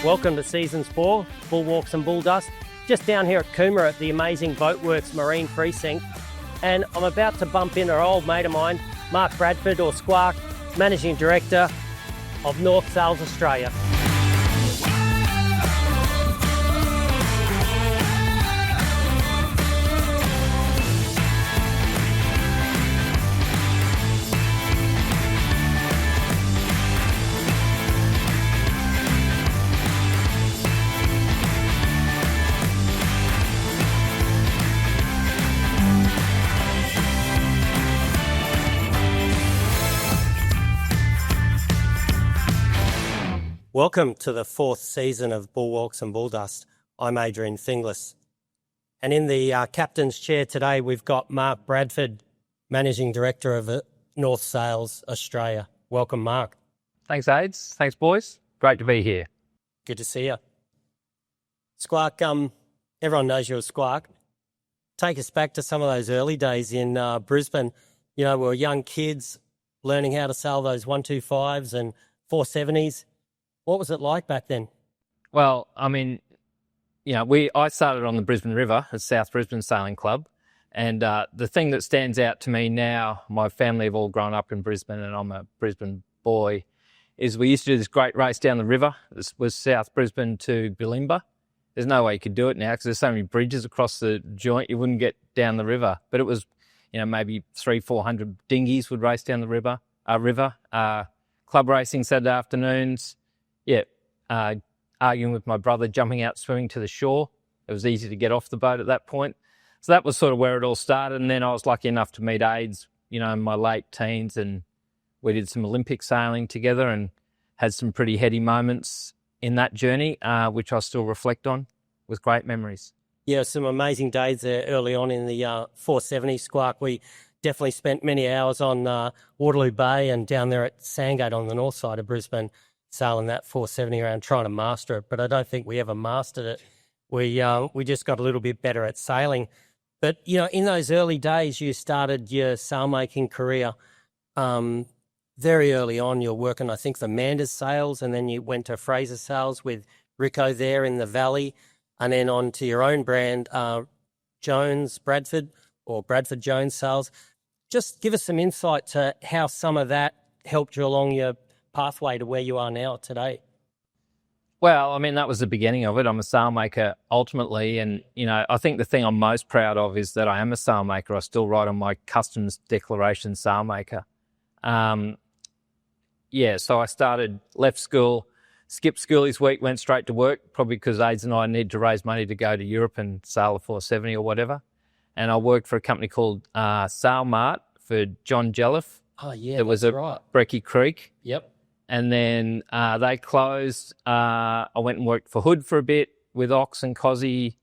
Welcome to Season 4, Bull Walks and Bull Dust, just down here at Coomera at the amazing Boatworks Marine Precinct. And I'm about to bump into an old mate of mine, Mark Bradford, or Squark, Managing Director of North Sails Australia. Welcome to the 4th season of Bull Walks and Bull Dust. I'm Adrian Finglas. And in the captain's chair today, we've got Mark Bradford, Managing Director of North Sails Australia. Welcome, Mark. Thanks, Aids. Thanks, boys. Great to be here. Good to see you. Squark, everyone knows you're a Squark. Take us back to some of those early days in Brisbane. You know, we were young kids learning how to sail those 125s and 470s. What was it like back then? Well, I mean, you know, I started on the Brisbane River at South Brisbane Sailing Club. And the thing that stands out to me now, my family have all grown up in Brisbane and I'm a Brisbane boy, is we used to do this great race down the river. This was South Brisbane to Bulimba. There's no way you could do it now because there's so many bridges across the joint, you wouldn't get down the river. But it was, you know, maybe 300-400 dinghies would race down the river. Club racing Saturday afternoons. Arguing with my brother, jumping out swimming to the shore. It was easy to get off the boat at that point. So that was sort of where it all started. And then I was lucky enough to meet Aids, you know, in my late teens, and we did some Olympic sailing together and had some pretty heady moments in that journey, which I still reflect on with great memories. Yeah, some amazing days there early on in the 470 Squark. We definitely spent many hours on Waterloo Bay and down there at Sandgate on the north side of Brisbane, sailing that 470 around, trying to master it. But I don't think we ever mastered it. We just got a little bit better at sailing. But, you know, in those early days, you started your sailmaking career. Very early on, you're working, I think, for Manders Sails, and then you went to Fraser Sails with Rico there in the Valley, and then on to your own brand, Jones Bradford, or Bradford Jones Sails. Just give us some insight to how some of that helped you along your pathway to where you are now today. Well, I mean, that was the beginning of it. I'm a sailmaker ultimately, and, you know, I think the thing I'm most proud of is that I am a sailmaker. I still write on my customs declaration sailmaker. So I left school, skipped school this week, went straight to work, probably because Aids and I needed to raise money to go to Europe and sail a 470 or whatever. And I worked for a company called Sailmart for John Jelliff. Oh, yeah, it was at right. Brecky Creek. Yep. And then they closed. I went and worked for Hood for a bit with Ox and Cozzy,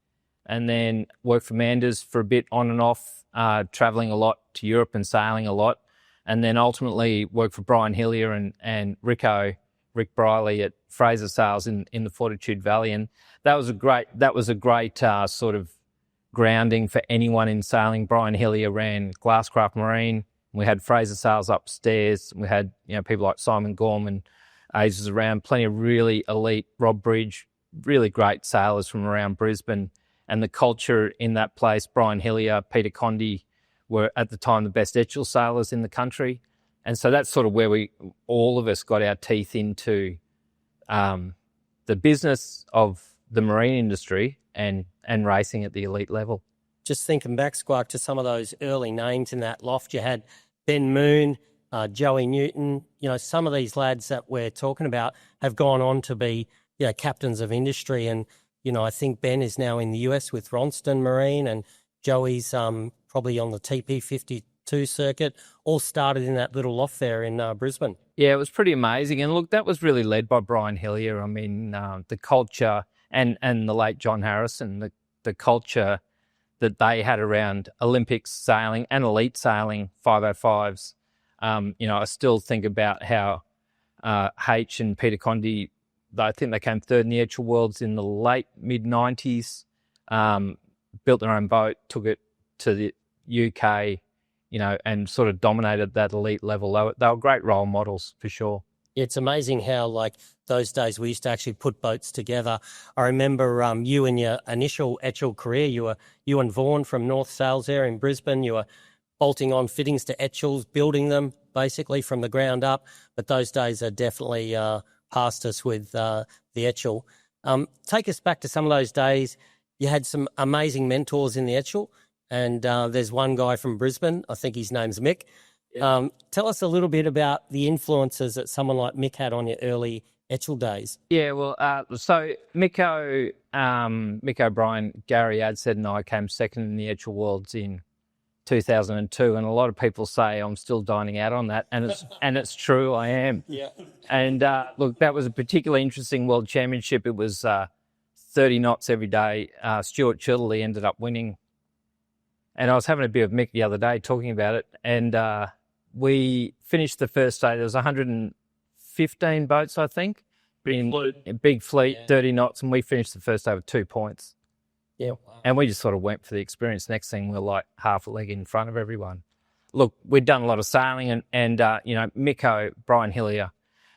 and then worked for Manders for a bit on and off, travelling a lot to Europe and sailing a lot. And then ultimately worked for Brian Hillier and Rick Briley at Fraser Sails in the Fortitude Valley. And that was a great sort of grounding for anyone in sailing. Brian Hillier ran Glasscraft Marine. We had Fraser Sails upstairs. We had, you know, people like Simon Gorm and Aids around, plenty of really elite, Rob Bridge, really great sailors from around Brisbane. And the culture in that place, Brian Hillier, Peter Condy, were at the time the best Etchell sailors in the country. And so that's sort of where all of us got our teeth into the business of the marine industry and racing at the elite level. Just thinking back, Squark, to some of those early names in that loft, you had Ben Moon, Joey Newton. You know, some of these lads that we're talking about have gone on to be, you know, captains of industry. And, you know, I think Ben is now in the US with Ronston Marine, and Joey's probably on the TP52 circuit. All started in that little loft there in Brisbane. Yeah, it was pretty amazing. And look, that was really led by Brian Hillier. I mean, the culture and the late John Harrison, the culture that they had around Olympics sailing and elite sailing 505s. You know, I still think about how H and Peter Condy, I think they came third in the Etchell Worlds in the late mid-90s, built their own boat, took it to the UK, you know, and sort of dominated that elite level. They were great role models for sure. It's amazing how, like, those days we used to actually put boats together. I remember you in your initial Etchell career, you and Vaughan from North Sails there in Brisbane, you were bolting on fittings to Etchells, building them basically from the ground up. But those days are definitely past us with the Etchell. Take us back to some of those days. You had some amazing mentors in the Etchell, and there's one guy from Brisbane, I think his name's Mick. Yeah. Tell us a little bit about the influences that someone like Mick had on your early Etchell days. Yeah, well, so Mick O'Brien, Gary Adset and I came second in the Etchell Worlds in 2002, and a lot of people say I'm still dining out on that, and it's true, I am. Yeah. And look, that was a particularly interesting World Championship. It was 30 knots every day. Stuart Childerley ended up winning. And I was having a beer with Mick the other day talking about it, and we finished the first day. There was 115 boats, I think. Big fleet, yeah. 30 knots, and we finished the first day with 2 points. Yeah. Wow. And we just sort of went for the experience. Next thing, we were like half a leg in front of everyone. Look, we'd done a lot of sailing, and Miko, Brian Hillier,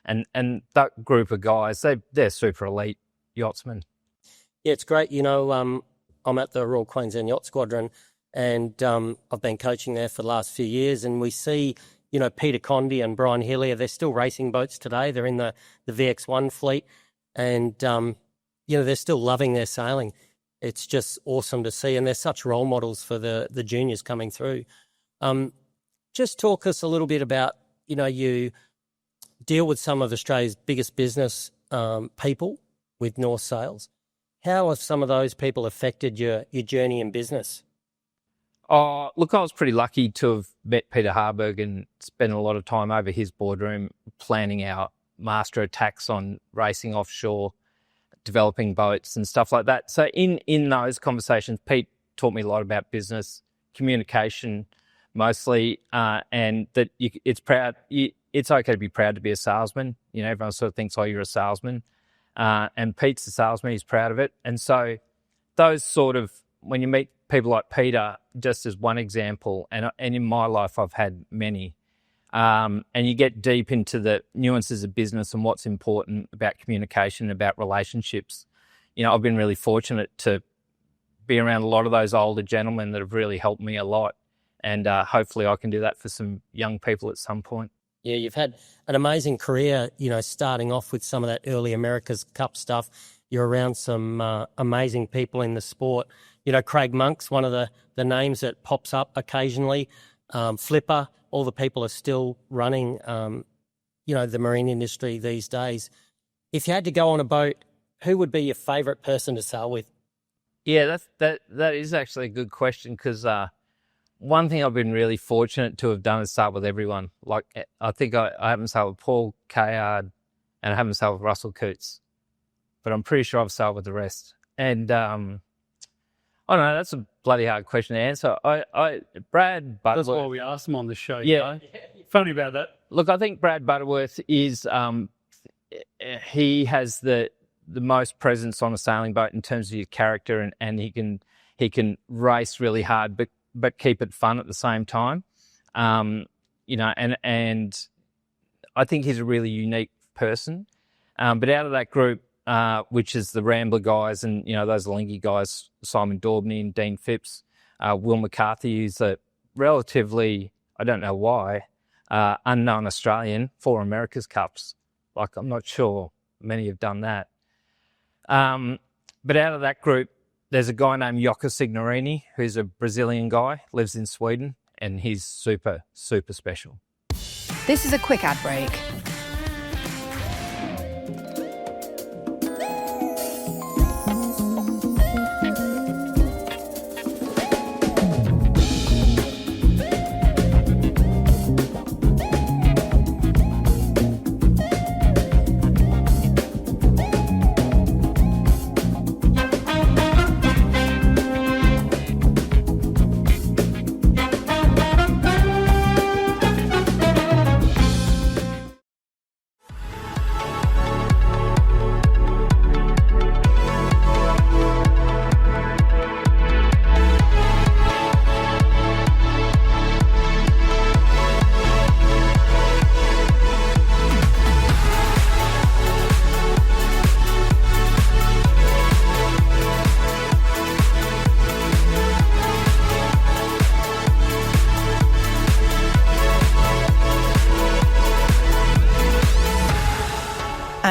and that group of guys, they're super elite yachtsmen. Yeah, it's great. I'm at the Royal Queensland Yacht Squadron, and I've been coaching there for the last few years, and we see, Peter Condy and Brian Hillier, they're still racing boats today. They're in the VX1 fleet, and, they're still loving their sailing. It's just awesome to see, and they're such role models for the juniors coming through. Just talk us a little bit about, you deal with some of Australia's biggest business people with North Sails. How have some of those people affected your journey in business? Oh, look, I was pretty lucky to have met Peter Harburg and spent a lot of time over his boardroom planning our master attacks on racing offshore, developing boats and stuff like that. So in those conversations, Pete taught me a lot about business, communication mostly, and that it's okay to be proud to be a salesman. Everyone sort of thinks, oh, you're a salesman. And Pete's a salesman, he's proud of it. And so those sort of, when you meet people like Peter, just as one example, and in my life I've had many, and you get deep into the nuances of business and what's important about communication, about relationships. I've been really fortunate to be around a lot of those older gentlemen that have really helped me a lot, and hopefully I can do that for some young people at some point. Yeah, you've had an amazing career, starting off with some of that early America's Cup stuff. You're around some amazing people in the sport. Craig Monk's one of the names that pops up occasionally. Flipper, all the people are still running, the marine industry these days. If you had to go on a boat, who would be your favourite person to sail with? Yeah, that is actually a good question, because one thing I've been really fortunate to have done is sail with everyone. Like, I think I haven't sailed with Paul Kayard and I haven't sailed with Russell Coots, but I'm pretty sure I've sailed with the rest. And I don't know, that's a bloody hard question to answer. Brad Butterworth. That's why we asked him on the show. Yeah. Funny about that. Look, I think Brad Butterworth is, he has the most presence on a sailing boat in terms of his character, and he can race really hard, but keep it fun at the same time. And I think he's a really unique person. But out of that group, which is the Rambler guys and, those Lingy guys, Simon Daubney and Dean Phipps, Will McCarthy, who's a relatively, I don't know why, unknown Australian for America's Cups. Like, I'm not sure many have done that. But out of that group, there's a guy named Jocko Signorini, who's a Brazilian guy, lives in Sweden, and he's super, super special. This is a quick ad break.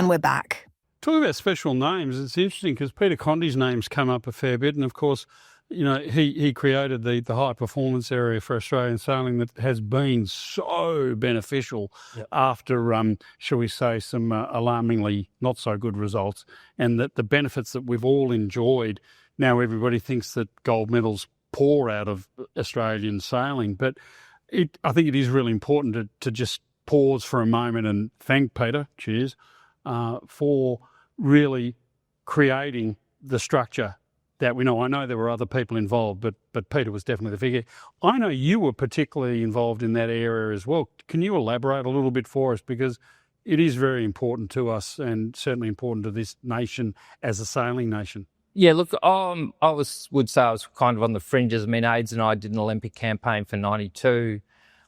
And we're back. Talking about special names, it's interesting because Peter Condi's name's come up a fair bit, and of course, he created the high performance area for Australian sailing that has been so beneficial after, shall we say, some alarmingly not so good results, and that the benefits that we've all enjoyed. Now everybody thinks that gold medals pour out of Australian sailing, but I think it is really important to just pause for a moment and thank Peter, cheers, for really creating the structure that we know. I know there were other people involved, but Peter was definitely the figure. I know you were particularly involved in that area as well. Can you elaborate a little bit for us? Because it is very important to us and certainly important to this nation as a sailing nation. Yeah, look, would say I was kind of on the fringes. I mean, AIDS and I did an Olympic campaign for 92.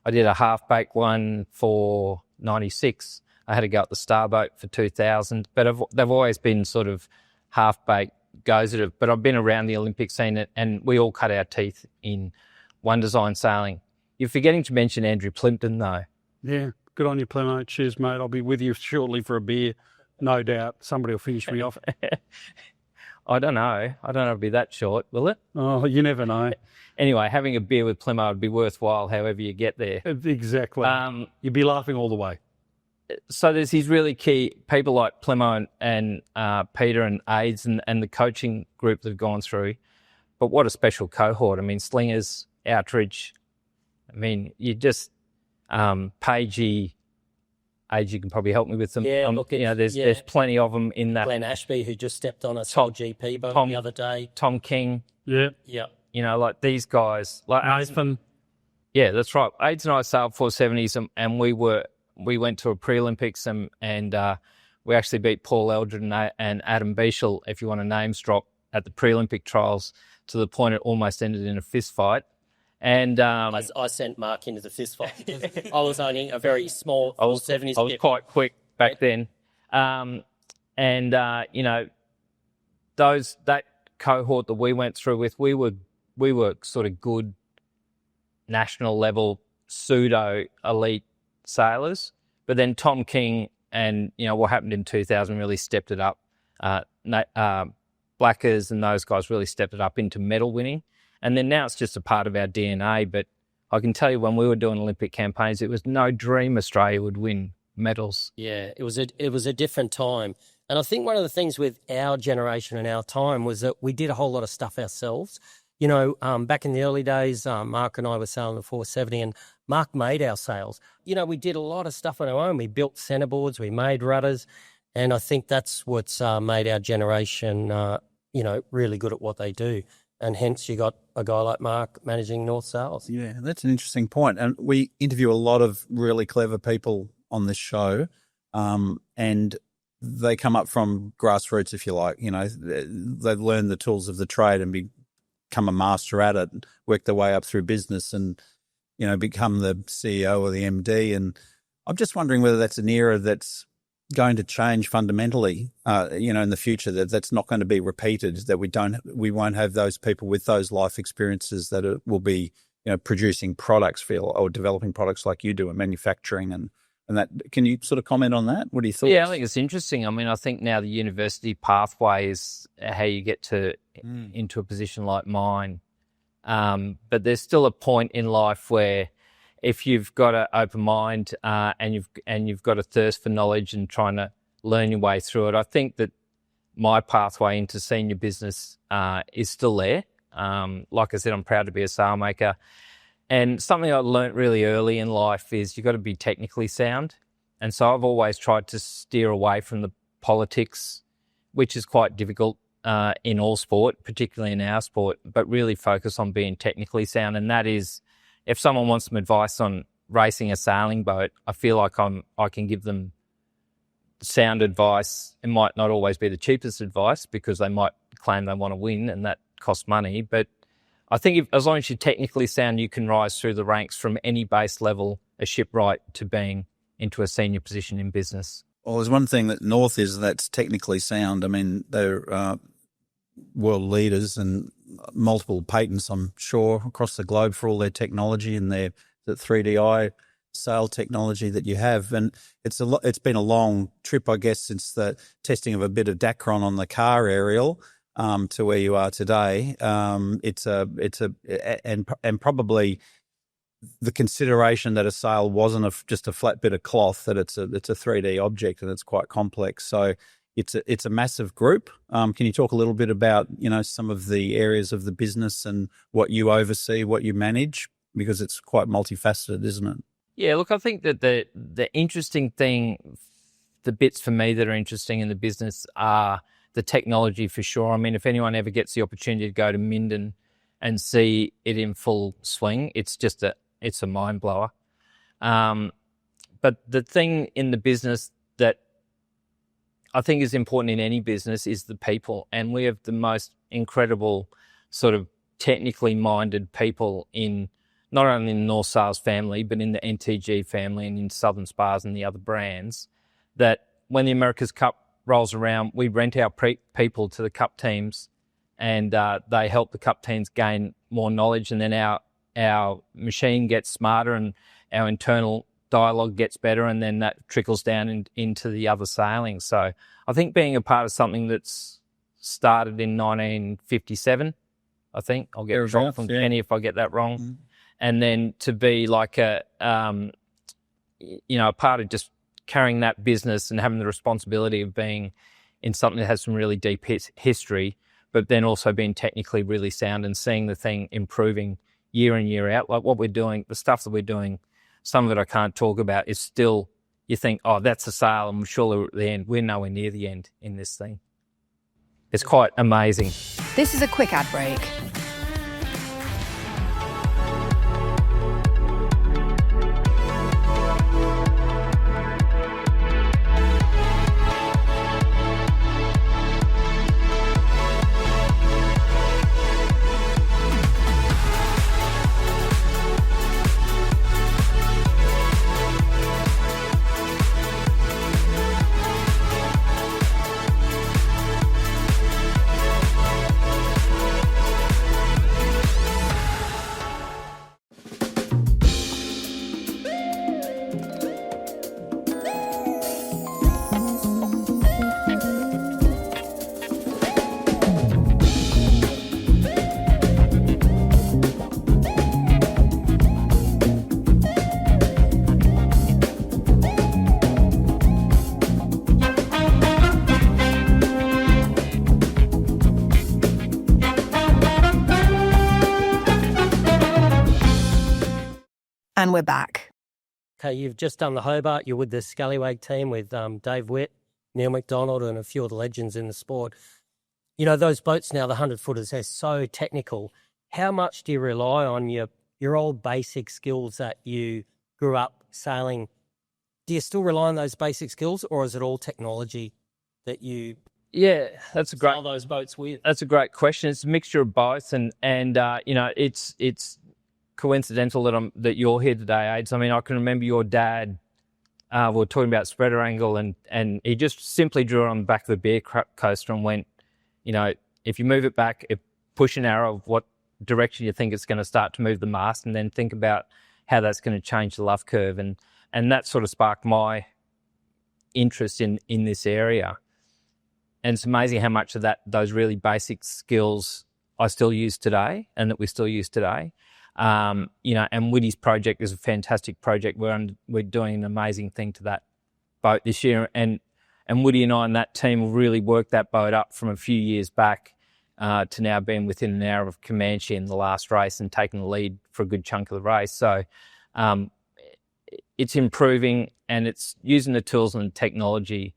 I did a half-baked one for 96. I had to go up the starboat for 2000, but they've always been sort of half-baked goes at it. But I've been around the Olympic scene, and we all cut our teeth in one design sailing. You're forgetting to mention Andrew Plimpton, though. Yeah, good on you, Plimo. Cheers, mate. I'll be with you shortly for a beer, no doubt. Somebody will finish me off. I don't know. It'll be that short, will it? Oh, you never know. Anyway, having a beer with Plimo would be worthwhile however you get there. Exactly. You'd be laughing all the way. So there's these really key people like Plimo and Peter and AIDS and the coaching group that have gone through. But what a special cohort. I mean, Slingers, Outridge. I mean, you just, Pagey, Age, you can probably help me with them. Yeah, look, there's plenty of them in that. Glenn Ashby, who just stepped on a top GP boat the other day. Tom King. Yeah. Yeah. Like these guys. Like Nathan. Yeah, that's right. AIDS and I sailed 470s and we went to a pre-Olympics and we actually beat Paul Eldred and Adam Beechel, if you want to names drop, at the pre-Olympic trials to the point it almost ended in a fist fight. And I sent Mark into the fist fight because I was only a very small 470s. I was quite quick back then. That cohort that we went through with, we were sort of good national level pseudo elite sailors, but then Tom King and what happened in 2000 really stepped it up. Blackers and those guys really stepped it up into medal winning, and then now it's just a part of our DNA. But I can tell you, when we were doing Olympic campaigns, it was no dream Australia would win medals. Yeah, it was a different time, and I think one of the things with our generation and our time was that we did a whole lot of stuff ourselves. Back in the early days, Mark and I were sailing the 470, and Mark made our sails. We did a lot of stuff on our own. We built centerboards, we made rudders, and I think that's what's made our generation, really good at what they do. And hence you got a guy like Mark managing North Sails. Yeah, that's an interesting point. And we interview a lot of really clever people on this show, and they come up from grassroots, if you like. They've learned the tools of the trade and become a master at it, and work their way up through business and, become the CEO or the MD. And I'm just wondering whether that's an era that's going to change fundamentally, in the future, that's not going to be repeated, that we won't have those people with those life experiences that will be, producing products or developing products like you do and manufacturing and that. Can you sort of comment on that? What do you think? Yeah, I think it's interesting. I mean, I think now the university pathway is how you get into a position like mine. But there's still a point in life where if you've got an open mind and you've got a thirst for knowledge and trying to learn your way through it, I think that my pathway into senior business is still there. Like I said, I'm proud to be a sailmaker. And something I learnt really early in life is you've got to be technically sound. And so I've always tried to steer away from the politics, which is quite difficult in all sport, particularly in our sport, but really focus on being technically sound. And that is, if someone wants some advice on racing a sailing boat, I feel like I can give them sound advice. It might not always be the cheapest advice because they might claim they want to win and that costs money. But I think as long as you're technically sound, you can rise through the ranks from any base level, a shipwright, to being into a senior position in business. Well, there's one thing that North is that's technically sound. I mean, they're world leaders and multiple patents, I'm sure, across the globe for all their technology and their 3DI sail technology that you have, and it's been a long trip, I guess, since the testing of a bit of Dacron on the car aerial to where you are today. And probably the consideration that a sail wasn't just a flat bit of cloth, that it's a 3D object and it's quite complex. So it's a massive group. Can you talk a little bit about, some of the areas of the business and what you oversee, what you manage? Because it's quite multifaceted, isn't it? Yeah, look, I think that the interesting thing, the bits for me that are interesting in the business are the technology for sure. I mean, if anyone ever gets the opportunity to go to Minden and see it in full swing, it's a mind blower. But the thing in the business that I think is important in any business is the people. And we have the most incredible sort of technically minded people in not only in the North Sails family, but in the NTG family and in Southern Spars and the other brands, that when the America's Cup rolls around, we rent our people to the Cup teams, and they help the Cup teams gain more knowledge, and then our machine gets smarter and our internal dialogue gets better, and then that trickles down into the other sailing. So I think being a part of something that's started in 1957, I think, I'll get shot from Kenny if I get that wrong, mm-hmm. And then to be like a part of just carrying that business and having the responsibility of being in something that has some really deep history, but then also being technically really sound and seeing the thing improving year in, year out. Like what we're doing, the stuff that we're doing, some of it I can't talk about, is still, you think, oh, that's a sail, and surely we're at the end. We're nowhere near the end in this thing. It's quite amazing. This is a quick ad break. And we're back. Okay, you've just done the Hobart. You're with the Scallywag team with Dave Witt, Neil McDonald, and a few of the legends in the sport. Those boats now, the 100-footers, they're so technical. How much do you rely on your old basic skills that you grew up sailing? Do you still rely on those basic skills, or is it all technology that you sail those boats with? That's a great question. It's a mixture of both, and it's coincidental that you're here today, Aids. I mean, I can remember your dad, we were talking about spreader angle, and he just simply drew it on the back of the beer coaster and went, if you move it back, push an arrow of what direction you think it's going to start to move the mast, and then think about how that's going to change the luff curve. And that sort of sparked my interest in this area. And it's amazing how much of those really basic skills I still use today, and that we still use today. And Woody's project is a fantastic project. We're doing an amazing thing to that boat this year, and Woody and I and that team really worked that boat up from a few years back to now being within an hour of Comanche in the last race and taking the lead for a good chunk of the race. So it's improving, and it's using the tools and the technology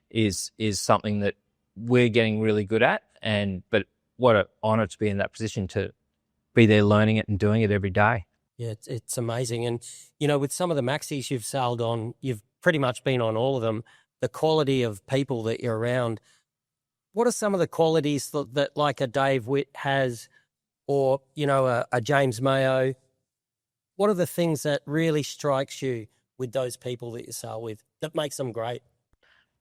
is something that we're getting really good at. But what an honour to be in that position to be there learning it and doing it every day. Yeah, it's amazing. And, with some of the maxis you've sailed on, you've pretty much been on all of them, the quality of people that you're around. What are some of the qualities that like a Dave Witt has, or, a James Mayo? What are the things that really strikes you with those people that you sail with that makes them great?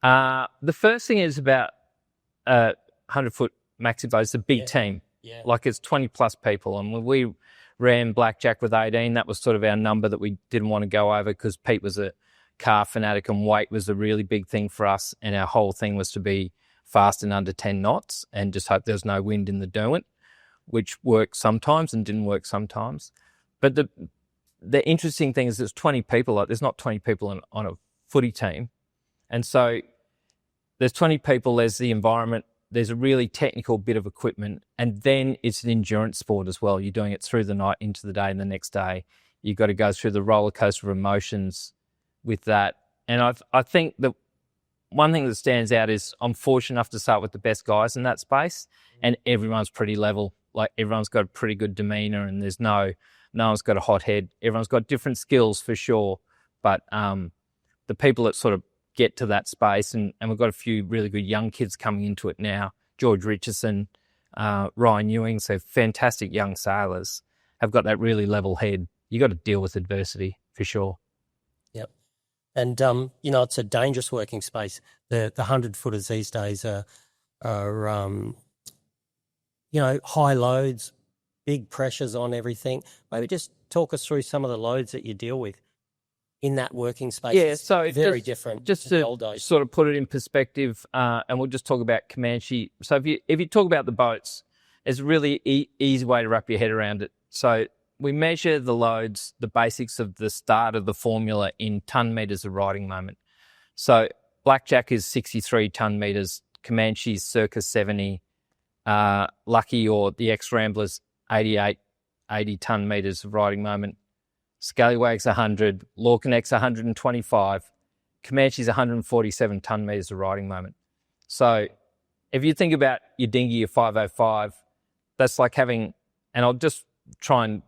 The first thing is about 100-foot maxi boat. It's a big team. Yeah. Like it's 20 plus people, and we ran Blackjack with 18. That was sort of our number that we didn't want to go over because Pete was a car fanatic and weight was a really big thing for us. And our whole thing was to be fast and under 10 knots and just hope there's no wind in the Derwent, which worked sometimes and didn't work sometimes. But the interesting thing is there's 20 people. Like, there's not 20 people on a footy team. And so there's 20 people, there's the environment, there's a really technical bit of equipment, and then it's an endurance sport as well. You're doing it through the night into the day, and the next day you've got to go through the roller coaster of emotions with that. And I think that one thing that stands out is I'm fortunate enough to start with the best guys in that space, and everyone's pretty level. Like, everyone's got a pretty good demeanour, and there's no one's got a hot head. Everyone's got different skills for sure, but the people that sort of get to that space, and we've got a few really good young kids coming into it now. George Richardson, Ryan Ewing, so fantastic young sailors, have got that really level head. You got to deal with adversity for sure. Yep. And, it's a dangerous working space. The 100-footers these days are high loads, big pressures on everything. Maybe just talk us through some of the loads that you deal with in that working space. Yeah, so it's very different. Just to the to old days. sort of put it in perspective, and we'll just talk about Comanche. So if you talk about the boats, it's a really easy way to wrap your head around it. So we measure the loads, the basics of the start of the formula in ton meters of riding moment. So Blackjack is 63 ton meters, Comanche's circa 70, Lucky or the X-Ramblers 88, 80 ton meters of riding moment. Scallywag's 100, Lorcanek's 125, Comanche's 147 ton meters of riding moment. So if you think about your dinghy, your 505, that's like having, and I'll just try and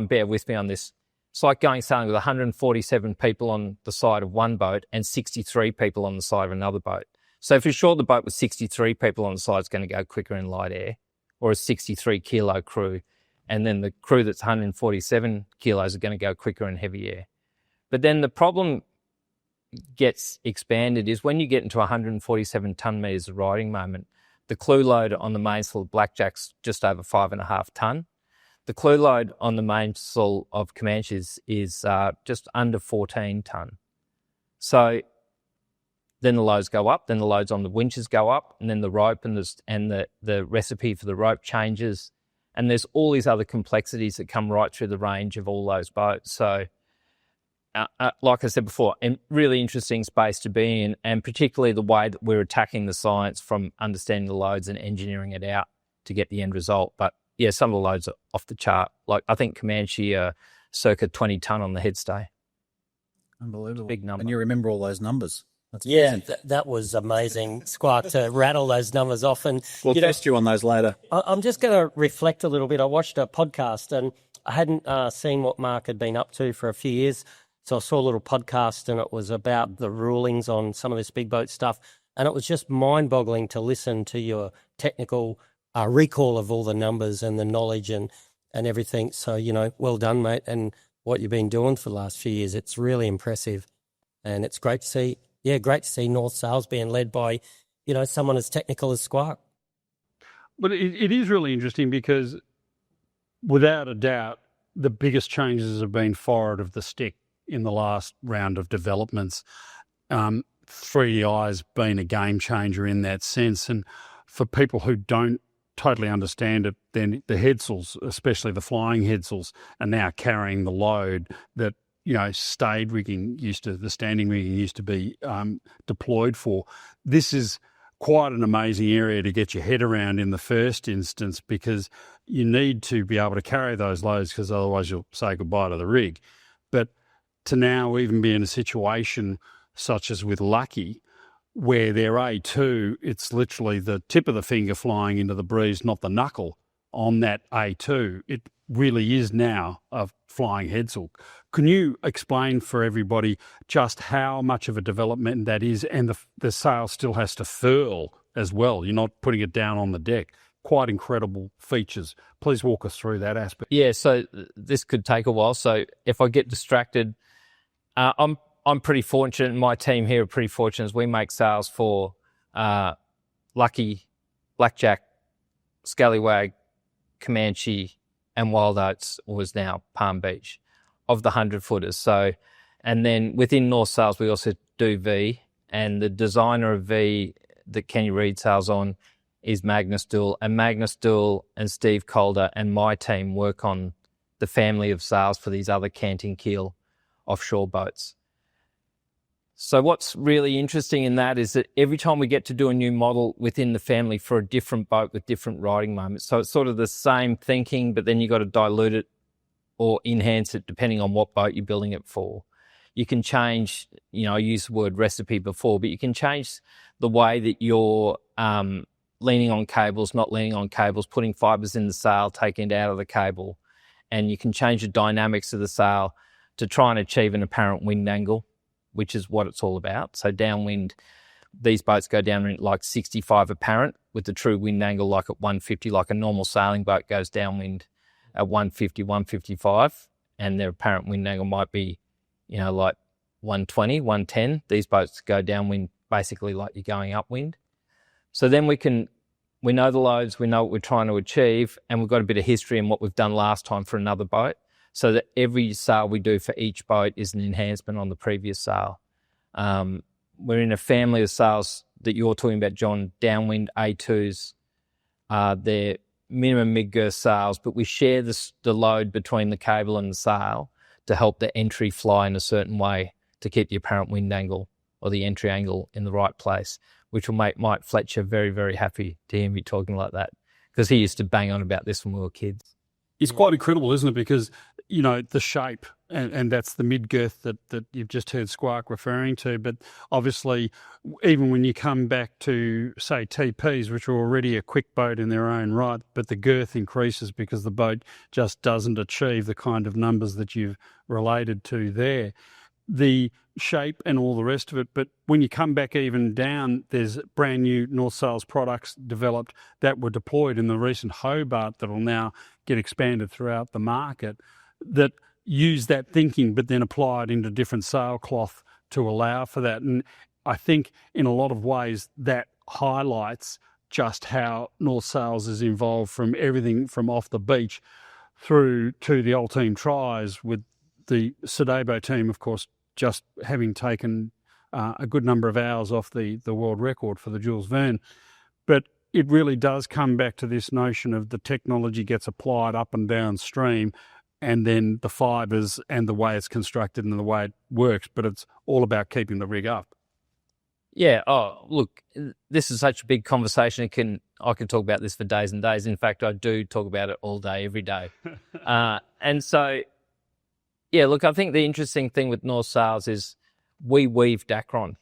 bear with me on this. It's like going sailing with 147 people on the side of one boat and 63 people on the side of another boat. So if you're sure the boat with 63 people on the side is going to go quicker in light air, or a 63 kilo crew, and then the crew that's 147 kilos are going to go quicker in heavy air. But then the problem gets expanded is when you get into 147 ton meters of riding moment, the clue load on the mainsail of Blackjack's just over 5.5 ton. The clue load on the mainsail of Comanche's is just under 14 ton. So then the loads go up, then the loads on the winches go up, and then the rope and the recipe for the rope changes. And there's all these other complexities that come right through the range of all those boats. So, like I said before, a really interesting space to be in, and particularly the way that we're attacking the science from understanding the loads and engineering it out to get the end result. But yeah, some of the loads are off the chart. Like, I think Comanche are circa 20 ton on the headstay. Unbelievable. Big number. And you remember all those numbers. That's Yeah, amazing. that was amazing, Squark, to rattle those numbers off. And We'll test you on those later. I'm just going to reflect a little bit. I watched a podcast and I hadn't seen what Mark had been up to for a few years. So I saw a little podcast and it was about the rulings on some of this big boat stuff. And it was just mind-boggling to listen to your technical recall of all the numbers and the knowledge and everything. So, well done, mate, and what you've been doing for the last few years. It's really impressive. And it's great to see. Yeah, great to see North Sails being led by, someone as technical as Squark. But it is really interesting because, without a doubt, the biggest changes have been forward of the stick in the last round of developments. 3DI's been a game changer in that sense. And for people who don't totally understand it, then the headsails, especially the flying headsails, are now carrying the load that standing rigging used to be deployed for. This is quite an amazing area to get your head around in the first instance, because you need to be able to carry those loads, because otherwise you'll say goodbye to the rig. But to now even be in a situation such as with Lucky, where they're A2, it's literally the tip of the finger flying into the breeze, not the knuckle on that A2. It really is now a flying headsail. Can you explain for everybody just how much of a development that is, and the sail still has to furl as well? You're not putting it down on the deck. Quite incredible features. Please walk us through that aspect. Yeah, so this could take a while. So if I get distracted, I'm pretty fortunate, and my team here are pretty fortunate, as we make sails for Lucky, Blackjack, Scallywag, Comanche, and Wild Oats was now Palm Beach of the 100-footers. So, and then within North Sails, we also do V, and the designer of V that Kenny Reid sails on is Magnus Duell, and Magnus Duell and Steve Calder and my team work on the family of sails for these other canting keel offshore boats. So what's really interesting in that is that every time we get to do a new model within the family for a different boat with different riding moments. So it's sort of the same thinking, but then you got to dilute it or enhance it depending on what boat you're building it for. You can change, I used the word recipe before, but you can change the way that you're leaning on cables, not leaning on cables, putting fibres in the sail, taking it out of the cable. And you can change the dynamics of the sail to try and achieve an apparent wind angle, which is what it's all about. So downwind, these boats go downwind like 65 apparent with the true wind angle like at 150, like a normal sailing boat goes downwind at 150, 155, and their apparent wind angle might be, like 120, 110. These boats go downwind basically like you're going upwind. So then we know the loads, we know what we're trying to achieve, and we've got a bit of history in what we've done last time for another boat, so that every sail we do for each boat is an enhancement on the previous sail. We're in a family of sails that you're talking about, John, downwind A2s. They're minimum mid-girth sails, but we share the load between the cable and the sail to help the entry fly in a certain way to keep the apparent wind angle or the entry angle in the right place, which will make Mike Fletcher very, very happy to hear me talking like that, because he used to bang on about this when we were kids. It's quite incredible, isn't it? Because, the shape, and that's the mid-girth that you've just heard Squark referring to. But obviously, even when you come back to, say, TPs, which are already a quick boat in their own right, but the girth increases because the boat just doesn't achieve the kind of numbers that you've related to there. The shape and all the rest of it. But when you come back even down, there's brand new North Sails products developed that were deployed in the recent Hobart that will now get expanded throughout the market that use that thinking but then apply it into different sailcloth to allow for that. And I think in a lot of ways that highlights just how North Sails is involved from everything from off the beach through to the old team tries, with the Sodebo team, of course, just having taken a good number of hours off the world record for the Jules Verne. But it really does come back to this notion of the technology gets applied up and downstream, and then the fibres and the way it's constructed and the way it works. But it's all about keeping the rig up. Yeah. Oh, look, this is such a big conversation. I can talk about this for days and days. In fact, I do talk about it all day, every day. And so, yeah, look, I think the interesting thing with North Sails is we weave Dacron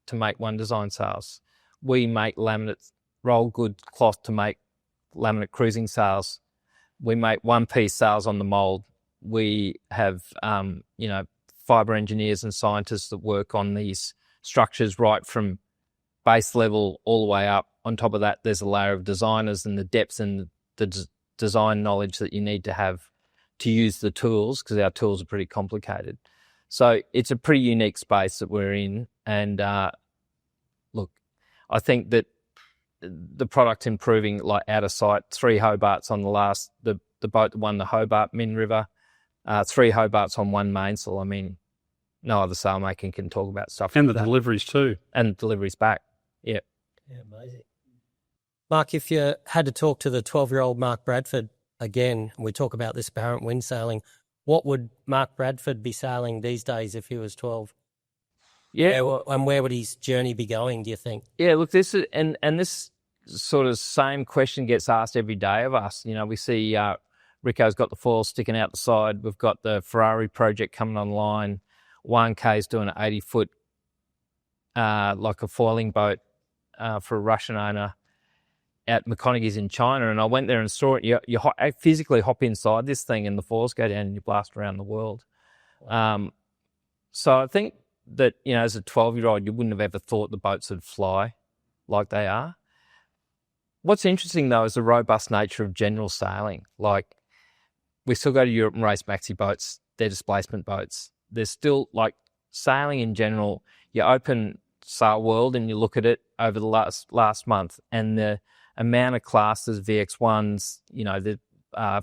to make one design sails. We make laminate roll good cloth to make laminate cruising sails. We make one-piece sails on the mould. We have, fibre engineers and scientists that work on these structures right from base level all the way up. On top of that, there's a layer of designers and the depths and the design knowledge that you need to have to use the tools, because our tools are pretty complicated. So it's a pretty unique space that we're in. And look, I think that the product improving, like out of sight, 3 Hobarts on the boat that won the Hobart Min River, 3 Hobarts on 1 mainsail. I mean, no other sailmaking can talk about stuff And like the that. deliveries too. And deliveries back. Yeah. Yeah, amazing. Mark, if you had to talk to the 12-year-old Mark Bradford again, we talk about this apparent wind sailing, what would Mark Bradford be sailing these days if he was 12? Yeah. And where would his journey be going, do you think? Yeah, look, this is, and this sort of same question gets asked every day of us. We see Rico's got the foil sticking out the side. We've got the Ferrari project coming online. 1K's doing an 80-foot, like a foiling boat for a Russian owner at McConaughey's in China. And I went there and saw it. You physically hop inside this thing and the foils go down and you blast around the world. So I think that, as a 12-year-old, you wouldn't have ever thought the boats would fly like they are. What's interesting, though, is the robust nature of general sailing. Like, we still go to Europe and race maxi boats. They're displacement boats. There's still, like, sailing in general. You open Sail World and you look at it over the last month, and the amount of classes, VX1s, the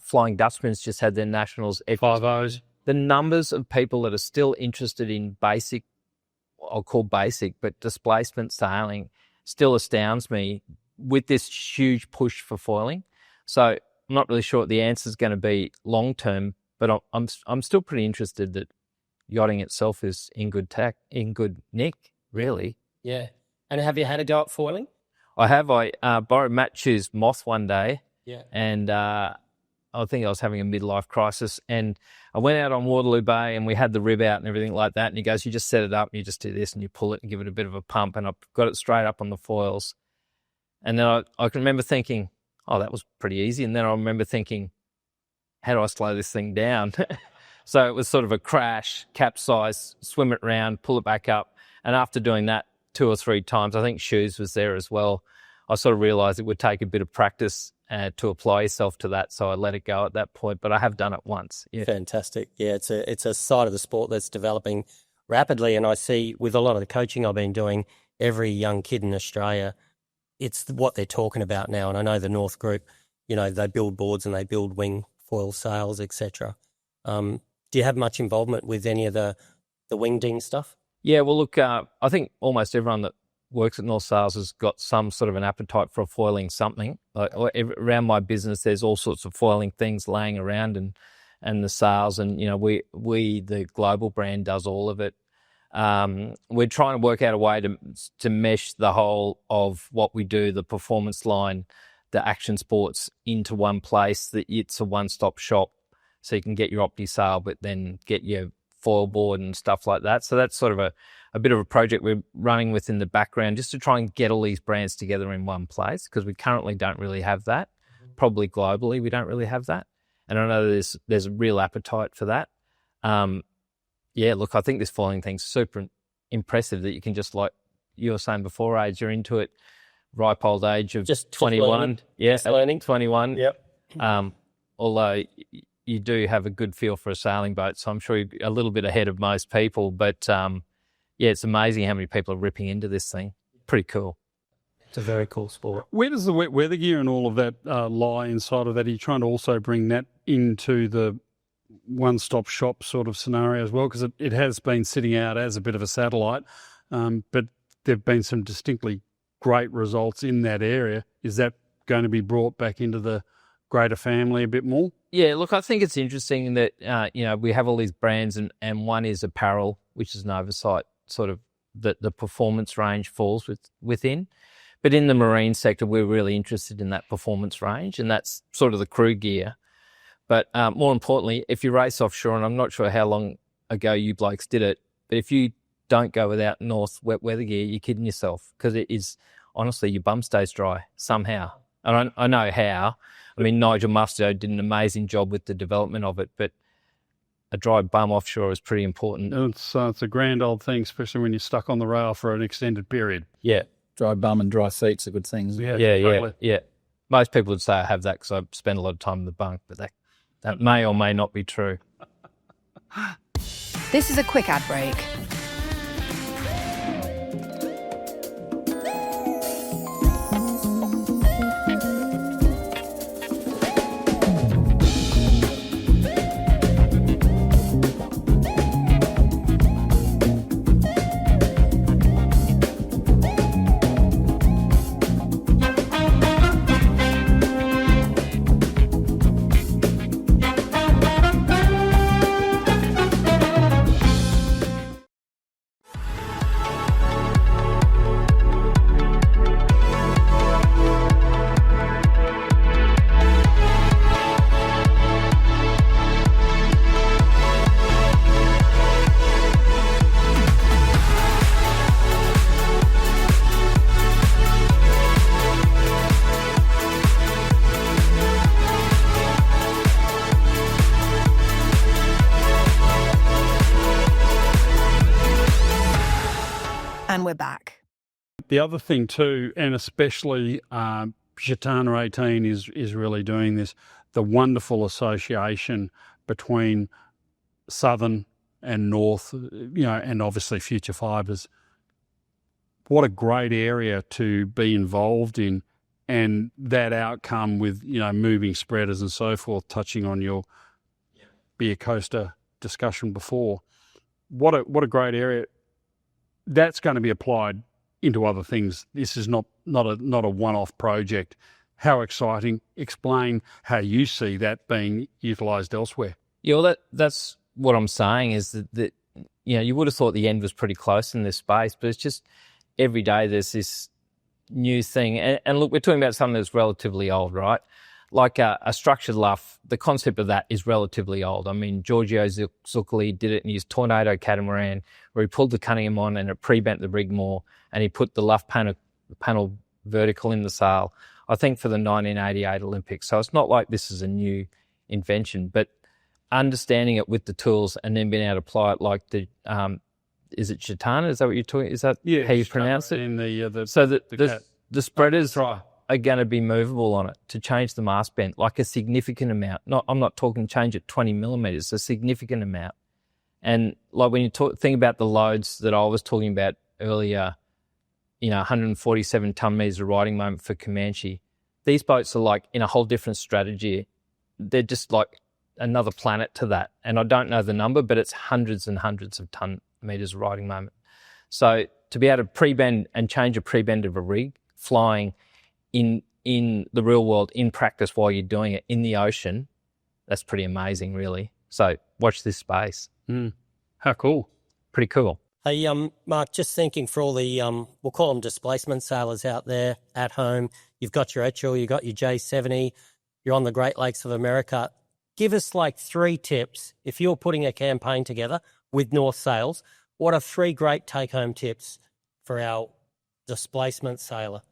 Flying Dutchman's just had their nationals. 5.0s. The numbers of people that are still interested in basic, I'll call basic, but displacement sailing still astounds me with this huge push for foiling. So I'm not really sure what the answer is going to be long term, but I'm still pretty interested that yachting itself is in good nick, really. Yeah. And have you had a go at foiling? I have. I borrowed Matt Chu's Moth one day, Yeah. and I think I was having a midlife crisis, and I went out on Waterloo Bay and we had the rib out and everything like that, and he goes, you just set it up and you just do this and you pull it and give it a bit of a pump, and I got it straight up on the foils. And then I can remember thinking, oh, that was pretty easy. And then I remember thinking, how do I slow this thing down? So it was sort of a crash, capsize, swim it round, pull it back up. And after doing that 2 or 3 times, I think Shoes was there as well, I sort of realised it would take a bit of practice to apply yourself to that. So I let it go at that point, but I have done it once. Yeah. Fantastic. Yeah, it's a side of the sport that's developing rapidly. And I see with a lot of the coaching I've been doing, every young kid in Australia, it's what they're talking about now. And I know the North Group, they build boards and they build wing foil sails, etc. Do you have much involvement with any of the wing ding stuff? Yeah, well, look, I think almost everyone that works at North Sails has got some sort of an appetite for foiling something. Like around my business, there's all sorts of foiling things laying around, and the sails, and we the global brand does all of it. We're trying to work out a way to mesh the whole of what we do, the performance line, the action sports, into one place. That it's a one-stop shop, so you can get your Opti sail, but then get your foil board and stuff like that. So that's sort of a bit of a project we're running with in the background, just to try and get all these brands together in one place, because we currently don't really have that. Probably globally, we don't really have that. And I know there's a real appetite for that. Yeah, look, I think this foiling thing's super impressive that you can just, like you were saying before, age, you're into it, ripe old age of just 21. Just learning. 21. Yep. Although you do have a good feel for a sailing boat, so I'm sure you're a little bit ahead of most people. But, yeah, it's amazing how many people are ripping into this thing. Pretty cool. It's a very cool sport. Where does the wet weather gear and all of that lie inside of that? Are you trying to also bring that into the one-stop shop sort of scenario as well? Because it has been sitting out as a bit of a satellite, but there have been some distinctly great results in that area. Is that going to be brought back into the greater family a bit more? Yeah, look, I think it's interesting that, we have all these brands, and one is apparel, which is an oversight sort of that the performance range falls within. But in the marine sector, we're really interested in that performance range, and that's sort of the crew gear. But more importantly, if you race offshore, and I'm not sure how long ago you blokes did it, but if you don't go without North wet weather gear, you're kidding yourself, because it is, honestly, your bum stays dry somehow. And I know how. I mean, Nigel Musto did an amazing job with the development of it, but a dry bum offshore is pretty important. It's a grand old thing, especially when you're stuck on the rail for an extended period. Yeah. Dry bum and dry feet's a good thing. Yeah. Most people would say I have that because I spend a lot of time in the bunk, but that may or may not be true. This is a quick ad break. And we're back. The other thing too, and especially Gitana 18 is really doing this, the wonderful association between Southern and North, and obviously Future Fibres. What a great area to be involved in. and that outcome with, moving spreaders and so forth, touching on your beer coaster discussion before. What a great area. That's going to be applied into other things. This is not a one-off project. How exciting. Explain how you see that being utilised elsewhere. Yeah, well, that's what I'm saying is that you would have thought the end was pretty close in this space, but it's just every day there's this new thing. And look, we're talking about something that's relatively old, right? Like a structured luff, the concept of that is relatively old. I mean, Giorgio Zuccoli did it in his Tornado catamaran, where he pulled the Cunningham on and it pre-bent the rig more, and he put the luff panel vertical in the sail, I think for the 1988 Olympics. So it's not like this is a new invention, but understanding it with the tools and then being able to apply it like the, is it Gitana? Is that what you're talking? Is that how you pronounce it? In the spreaders are going to be movable on it to change the mast bend, like a significant amount. I'm not talking change it 20 millimeters, a significant amount. And like when you think about the loads that I was talking about earlier, 147 ton-meters of riding moment for Comanche. These boats are like in a whole different strategy. They're just like another planet to that. And I don't know the number, but it's hundreds and hundreds of ton-meters of riding moment. So to be able to pre-bend and change a pre-bend of a rig, flying in the real world, in practice while you're doing it in the ocean, that's pretty amazing, really. So watch this space. How cool. Pretty cool. Hey, Mark, just thinking for all the, we'll call them displacement sailors out there at home, you've got your Etchell, you've got your J70, you're on the Great Lakes of America. Give us like 3 tips. If you're putting a campaign together with North Sails, what are 3 great take-home tips for our displacement sailor?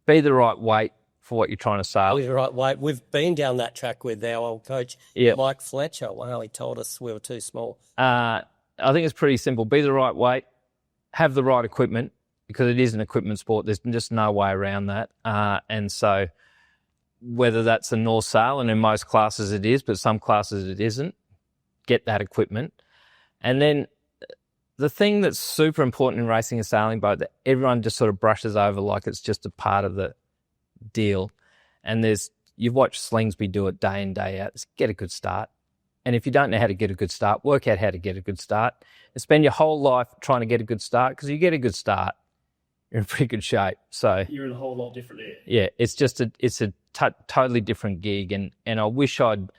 Be the right weight for what you're trying to sail. Be the right weight. We've been down that track with our old coach, Mike Fletcher. Wow, he told us we were too small. I think it's pretty simple. Be the right weight, have the right equipment, because it is an equipment sport. There's just no way around that. And so whether that's a North Sail, and in most classes it is, but some classes it isn't, get that equipment. And then the thing that's super important in racing a sailing boat that everyone just sort of brushes over like it's just a part of the deal, and you've watched Slingsby do it day in, day out, is get a good start. And if you don't know how to get a good start, work out how to get a good start and spend your whole life trying to get a good start, because you get a good start, you're in pretty good shape. So you're in a whole lot different here. Yeah, it's just a totally different gig. And I wish I'd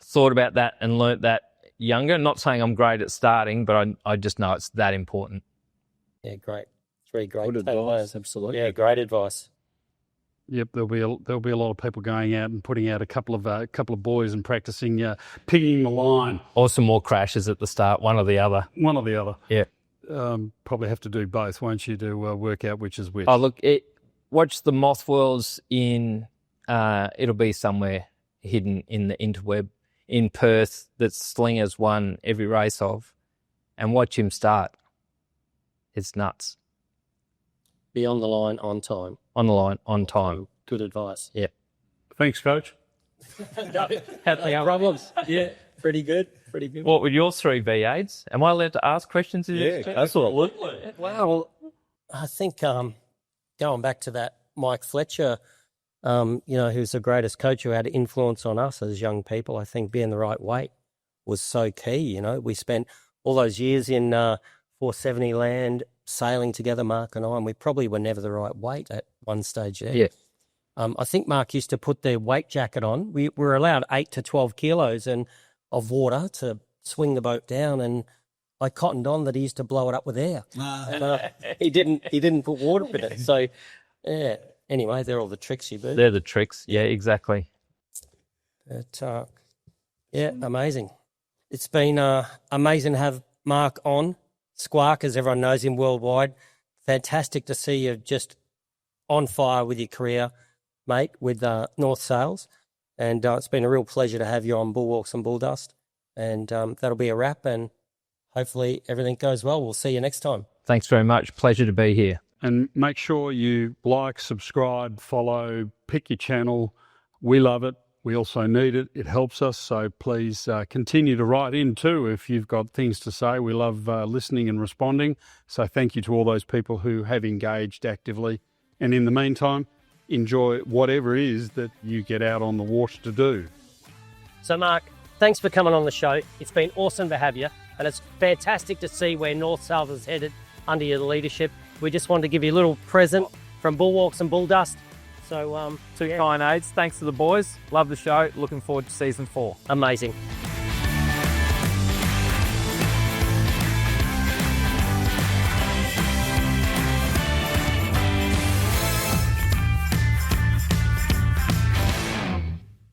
thought about that and learnt that younger. Not saying I'm great at starting, but I just know it's that important. Yeah, great. 3 great Good advice, absolutely. Yeah, great advice. Yep, there'll be a lot of people going out and putting out a couple of boys and practicing pigging the line. Or some more crashes at the start, one or the other. One or the other. Yeah. Probably have to do both, won't you, to work out which is which. Oh, look, watch the Moth Worlds in, it'll be somewhere hidden in the interweb in Perth that Slinger's won every race of, and watch him start. It's nuts. Be on the line on time. On the line, on time. Good advice. Yeah. Thanks, Coach. No problems. Yeah, pretty good. Pretty good. What would your 3 be, Aids? Am I allowed to ask questions? Absolutely. Well, I think going back to that Mike Fletcher, who's the greatest coach who had influence on us as young people, I think being the right weight was so key. We spent all those years in 470 land, sailing together, Mark and I, and we probably were never the right weight at one stage there. Yeah. I think Mark used to put the weight jacket on. We were allowed 8 to 12 kilos of water to swing the boat down, and I cottoned on that he used to blow it up with air. And, he didn't put water in it. So, yeah. Anyway, they're all the tricks you do. They're the tricks. Yeah, exactly. But, amazing. It's been amazing to have Mark on. Squark, as everyone knows him worldwide. Fantastic to see you just on fire with your career, mate, with North Sails. And it's been a real pleasure to have you on Bulwarks and Bulldust. And that'll be a wrap, and hopefully everything goes well. We'll see you next time. Thanks very much. Pleasure to be here. And make sure you like, subscribe, follow, pick your channel. We love it. We also need it. It helps us. So please continue to write in too if you've got things to say. We love listening and responding. So thank you to all those people who have engaged actively. And in the meantime, enjoy whatever it is that you get out on the water to do. So, Mark, thanks for coming on the show. It's been awesome to have you, and it's fantastic to see where North South is headed under your leadership. We just wanted to give you a little present from Bullwalks and Bull Dust. So, Two kind aids. Thanks to the boys. Love the show. Looking forward to season 4. amazing.